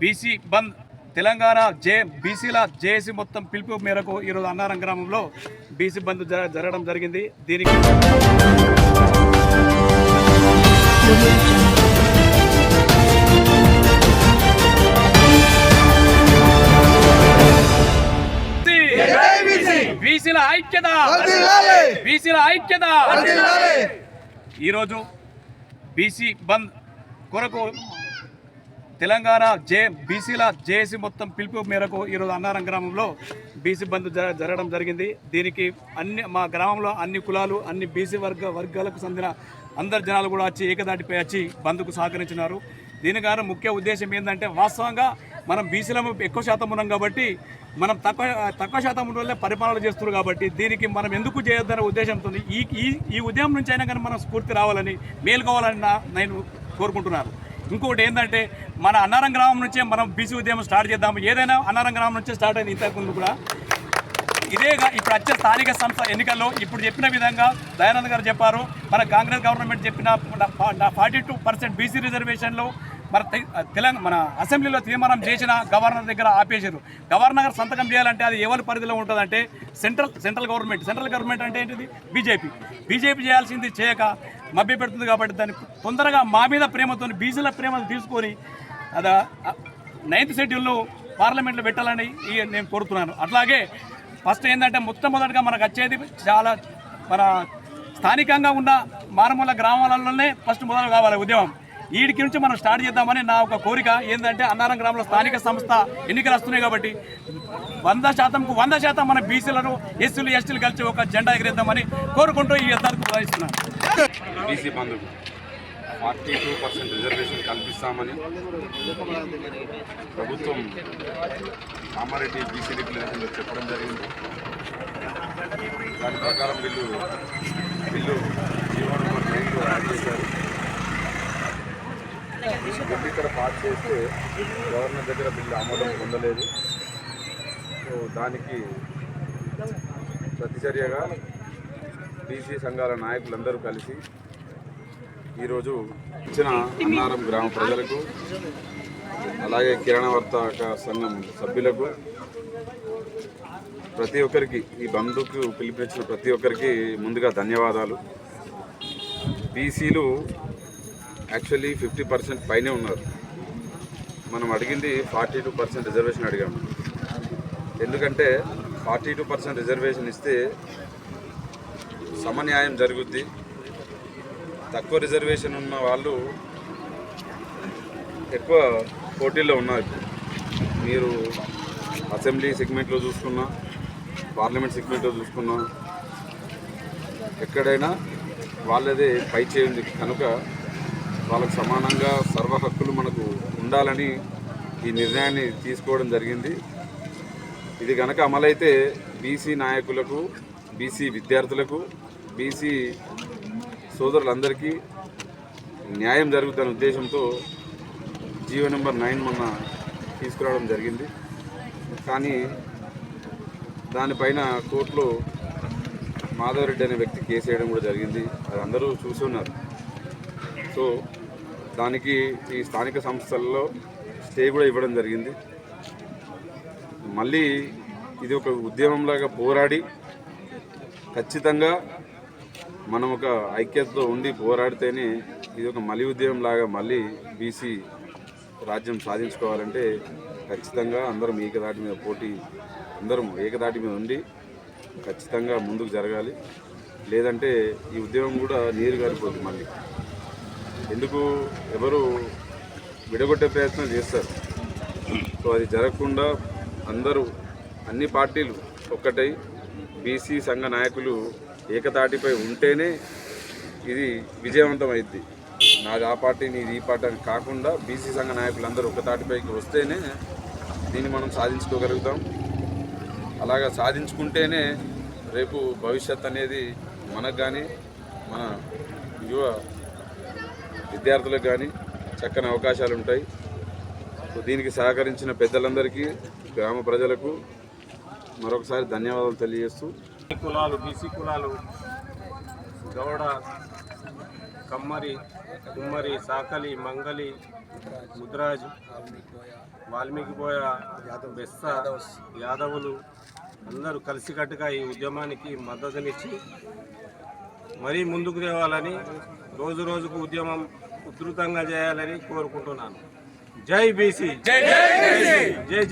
BC బంద్ తెలంగాణ బీసీల JAC మొత్తం పిలుపు మేరకు ఈరోజు అన్నారం గ్రామంలో బీసీ బంద్ జరగడం జరిగింది. దీనికి బీసీల ఐక్యత, బీసీల ఐక్యత. ఈరోజు బీసీ బంద్ కొరకు తెలంగాణ బీసీల జేఏసీ మొత్తం పిలుపు మేరకు ఈరోజు అన్నారం గ్రామంలో బీసీ బంద్ జరగడం జరిగింది. దీనికి మా గ్రామంలో అన్ని కులాలు, అన్ని బీసీ వర్గాలకు చెందిన అందరు జనాలు కూడా వచ్చి ఏకదాటిపై వచ్చి బంద్కు సహకరించినారు. దీని కారణం ముఖ్య ఉద్దేశం ఏంటంటే, వాస్తవంగా మనం బీసీలము ఎక్కువ శాతం ఉన్నాం కాబట్టి, మనం తక్కువ శాతం ఉన్న వాళ్ళే పరిపాలన చేస్తున్నారు కాబట్టి, దీనికి మనం ఎందుకు చేయొద్దనే ఉద్దేశంతో ఈ ఉద్యమం నుంచి అయినా కానీ మనం స్ఫూర్తి రావాలని, మేలుకోవాలని నేను కోరుకుంటున్నాను. ఇంకొకటి ఏంటంటే, మన అన్నారం గ్రామం నుంచే మనం బీసీ ఉద్యమం స్టార్ట్ చేద్దాము. ఏదైనా అన్నారం గ్రామం నుంచే స్టార్ట్ అయింది ఇంతకుముందు కూడా. ఇదేగా ఇప్పుడు వచ్చే స్థానిక సంస్థ ఎన్నికల్లో ఇప్పుడు చెప్పిన విధంగా దయానంద్ గారు చెప్పారు, మన కాంగ్రెస్ గవర్నమెంట్ చెప్పిన 42% బీసీ రిజర్వేషన్లో మన అసెంబ్లీలో తీర్మానం చేసిన గవర్నర్ దగ్గర ఆపేశారు. గవర్నర్ గారు సంతకం చేయాలంటే అది ఎవరి పరిధిలో ఉంటుందంటే సెంట్రల్ గవర్నమెంట్ అంటే ఏంటిది బీజేపీ చేయాల్సింది చేయక మభ్య పెడుతుంది. కాబట్టి దాన్ని తొందరగా మా మీద ప్రేమతో బీసీల ప్రేమను తీసుకొని అది 9th షెడ్యూల్లో పార్లమెంట్లో పెట్టాలని నేను కోరుతున్నాను. అట్లాగే ఫస్ట్ ఏంటంటే, మొట్టమొదటిగా మనకు వచ్చేది చాలా మన స్థానికంగా ఉన్న మారుమూల గ్రామాలలోనే ఫస్ట్ మొదలు కావాలి ఉద్యమం. వీడికి నుంచి మనం స్టార్ట్ చేద్దామని నా ఒక కోరిక. ఏంటంటే, అన్నారం గ్రామంలో స్థానిక సంస్థ ఎన్నికలు వస్తున్నాయి కాబట్టి 100%కు 100% మన బీసీలను ఎస్సీలు ఎస్టీలు కలిసి ఒక జెండా ఎగిరేద్దామని కోరుకుంటూ ఈ యుద్ధానికి భావిస్తున్నాను. బీసీ బంధుకు 42% రిజర్వేషన్ కల్పిస్తామని ప్రభుత్వం కామారెడ్డి బీసీ డిక్లరేషన్లో చెప్పడం జరిగింది. దాని ప్రకారం బిల్లు జీవో నెంబర్ 9లో యాడ్ చేశారు. బిల్లు ఇక్కడ పాస్ చేస్తే గవర్నర్ దగ్గర బిల్లు ఆమోదం పొందలేదు. సో దానికి ప్రతిచర్యగా బీసీ సంఘాల నాయకులందరూ కలిసి ఈరోజు ఇచ్చిన అన్నారం గ్రామ ప్రజలకు, అలాగే కిరాణా వర్తక సంఘం సభ్యులకు, ప్రతి ఒక్కరికి, ఈ బంధుకు పిలుపునిచ్చిన ప్రతి ఒక్కరికి ముందుగా ధన్యవాదాలు. బీసీలు యాక్చువల్లీ 50% పైనే ఉన్నారు. మనం అడిగింది 42% రిజర్వేషన్ అడిగాము. ఎందుకంటే 42% రిజర్వేషన్ ఇస్తే సమన్యాయం జరుగుద్ది. తక్కువ రిజర్వేషన్ ఉన్న వాళ్ళు ఎక్కువ పోటీల్లో ఉన్నారు. మీరు అసెంబ్లీ సెగ్మెంట్లో చూసుకున్నా, పార్లమెంట్ సెగ్మెంట్లో చూసుకున్నా, ఎక్కడైనా వాళ్ళదే పై చేయింది కనుక వాళ్ళకు సమానంగా సర్వ హక్కులు మనకు ఉండాలని ఈ నిర్ణయాన్ని తీసుకోవడం జరిగింది. ఇది కనుక అమలైతే బీసీ నాయకులకు, బీసీ విద్యార్థులకు, బీసీ సోదరులందరికీ న్యాయం జరుగుతున్న ఉద్దేశంతో జీవో నెంబర్ 9 మొన్న తీసుకురావడం జరిగింది. కానీ దానిపైన కోర్టులో మాధవరెడ్డి అనే వ్యక్తి కేసు వేయడం కూడా జరిగింది. అది అందరూ చూసి ఉన్నారు. సో దానికి ఈ స్థానిక సంస్థల్లో స్టే కూడా ఇవ్వడం జరిగింది. మళ్ళీ ఇది ఒక ఉద్యమంలాగా పోరాడి ఖచ్చితంగా మనం ఒక ఐక్యతతో ఉండి పోరాడితేనే ఇది ఒక మలి ఉద్యమంలాగా మళ్ళీ బీసీ రాజ్యం సాధించుకోవాలంటే ఖచ్చితంగా అందరం ఏకదాటి మీద అందరం ఏకదాటి మీద ఉండి ఖచ్చితంగా ముందుకు జరగాలి. లేదంటే ఈ ఉద్యమం కూడా నీరు గారిపోతుంది. మళ్ళీ ఎందుకు ఎవరు విడగొట్టే ప్రయత్నం చేస్తారు. సో అది జరగకుండా అందరూ, అన్ని పార్టీలు ఒక్కటై బీసీ సంఘ నాయకులు ఏకతాటిపై ఉంటేనే ఇది విజయవంతం అయింది. నాది ఆ పార్టీ, నీది ఈ పార్టీ అని కాకుండా బీసీ సంఘ నాయకులందరూ ఒక తాటిపైకి వస్తేనే దీన్ని మనం సాధించుకోగలుగుతాం. అలాగా సాధించుకుంటేనే రేపు భవిష్యత్ అనేది మనకు కానీ, మన యువ విద్యార్థులకు కానీ చక్కని అవకాశాలు ఉంటాయి. సో దీనికి సహకరించిన పెద్దలందరికీ, గ్రామ ప్రజలకు మరొకసారి ధన్యవాదాలు తెలియజేస్తూ, కులాలు, బీసీ కులాలు, గౌడ, కమ్మరి, కుమ్మరి, సాకలి, మంగలి, ముద్రాజు, వాల్మీకి బోయ, బెస్స, యాదవులు అందరూ కలిసికట్టుగా ఈ ఉద్యమానికి మద్దతునిచ్చి మరీ ముందుకు తేవాలని, రోజు రోజుకు ఉద్యమం ఉధృతంగా చేయాలని కోరుకుంటున్నాను. జై బీసీ, జై జై.